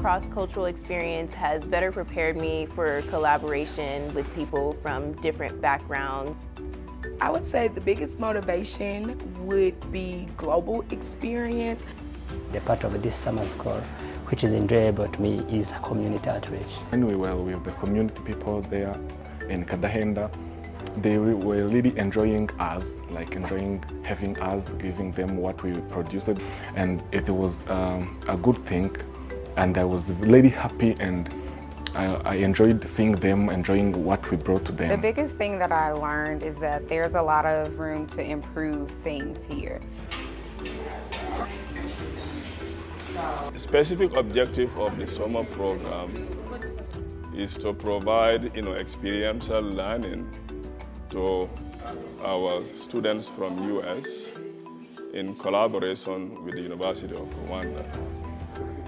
cross-cultural experience has better prepared me for collaboration with people from different backgrounds. I would say the biggest motivation would be global experience. The part of this summer school which is enjoyable to me is community outreach. When we were with the community people there in Kadahenda, they were really enjoying us, like enjoying having us, giving them what we produced. And it was a good thing, and I was really happy, and I enjoyed seeing them, enjoying what we brought to them. The biggest thing that I learned is that there's a lot of room to improve things here. The specific objective of the summer program is to provide experiential learning to our students from US in collaboration with the University of Rwanda.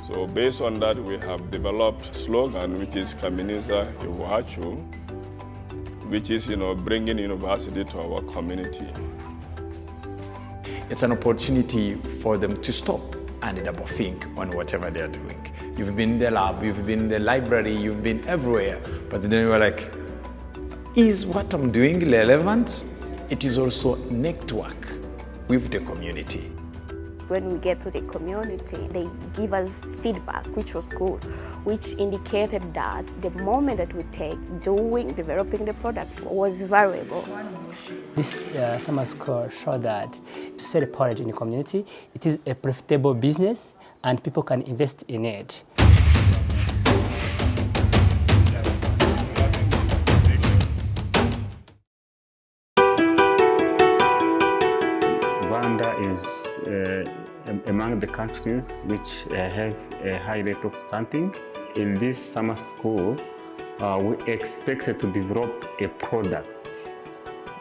So based on that, we have developed a slogan which is Kaminiza Iwachu, which is bringing university to our community. It's an opportunity for them to stop and double think on whatever they're doing. You've been in the lab, you've been in the library, you've been everywhere, but then you're like, is what I'm doing relevant? It is also network with the community. When we get to the community, they give us feedback, which was good, which indicated that the moment that we take developing the product was valuable. This summer school showed that to sell porridge in the community, it is a profitable business and people can invest in it. Rwanda is among the countries which have a high rate of stunting. In this summer school, we expected to develop a product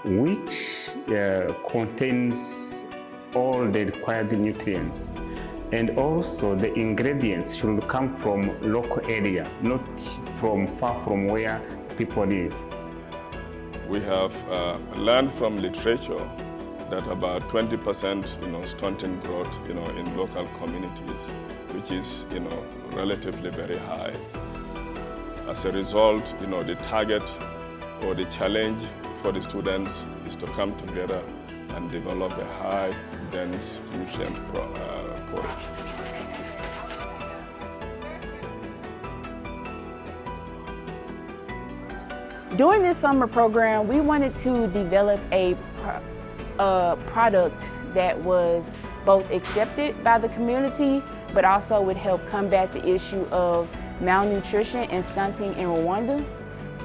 which contains all the required nutrients, and also the ingredients should come from local area, not from far from where people live. We have learned from literature that about 20% stunting growth in local communities, which is relatively very high. As a result, the target or the challenge for the students is to come together and develop a high dense nutrient porridge. During this summer program, we wanted to develop a product that was both accepted by the community, but also would help combat the issue of malnutrition and stunting in Rwanda.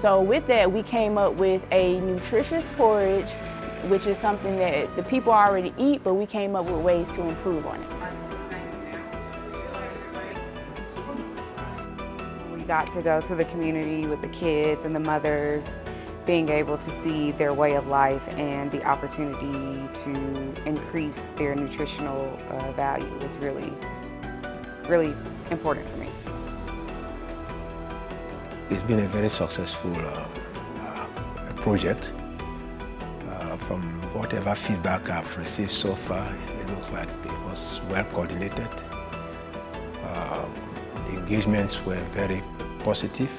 So with that, we came up with a nutritious porridge, which is something that the people already eat, but we came up with ways to improve on it. We got to go to the community with the kids and the mothers, being able to see their way of life and the opportunity to increase their nutritional value was really, really important for me. It's been a very successful project. From whatever feedback I've received so far, it looks like it was well coordinated. The engagements were very positive.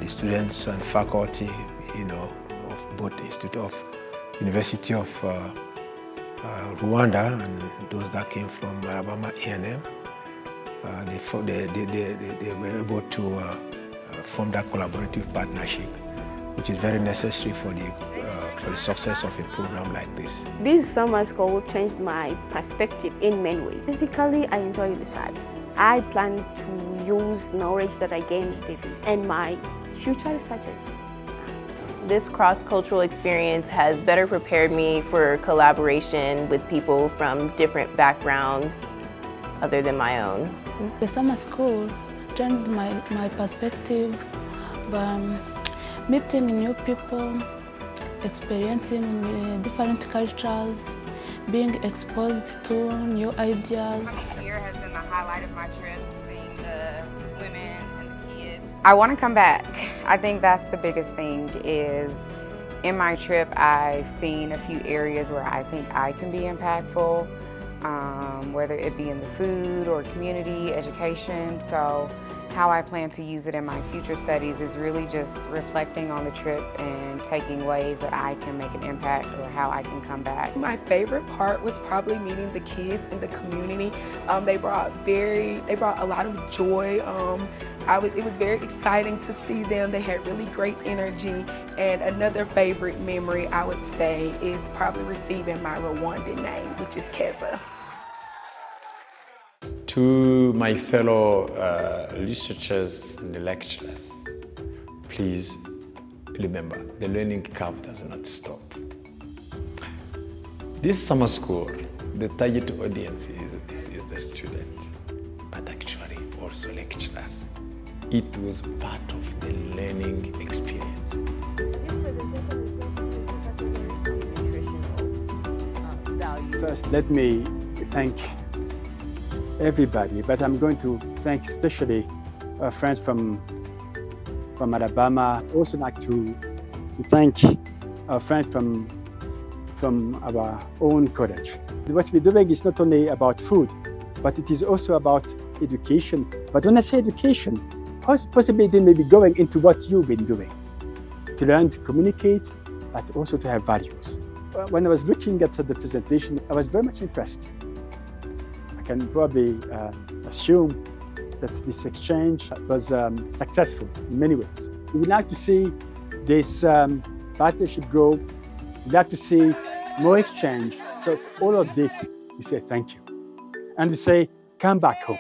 The students and faculty, of both University of Rwanda and those that came from Alabama A&M, they were able to form that collaborative partnership, which is very necessary for the success of a program like this. This summer school changed my perspective in many ways. Physically, I enjoy research. I plan to use knowledge that I gained in my future researches. This cross-cultural experience has better prepared me for collaboration with people from different backgrounds other than my own. The summer school changed my perspective by meeting new people, experiencing different cultures, being exposed to new ideas. This year has been the highlight of my trip, seeing the women and the kids. I want to come back. I think that's the biggest thing is in my trip I've seen a few areas where I think I can be impactful. whether it be in the food or community education. So how I plan to use it in my future studies is really just reflecting on the trip and taking ways that I can make an impact or how I can come back. My favorite part was probably meeting the kids in the community. They brought a lot of joy. It was very exciting to see them. They had really great energy. And another favorite memory I would say is probably receiving my Rwandan name, which is Keza. To my fellow researchers and lecturers, please remember, the learning curve does not stop. This summer school, the target audience is the student, but actually also lecturers. It was part of the learning experience. This presentation is going to be nutritional value. First, let me thank everybody, but I'm going to thank especially our friends from Alabama. I also like to thank our friends from our own college. What we're doing is not only about food, but it is also about education. But when I say education, possibly they may be going into what you've been doing, to learn to communicate, but also to have values. When I was looking at the presentation, I was very much impressed. I can probably assume that this exchange was successful in many ways. We would like to see this partnership grow. We'd like to see more exchange. So for all of this, we say thank you. And we say, come back home.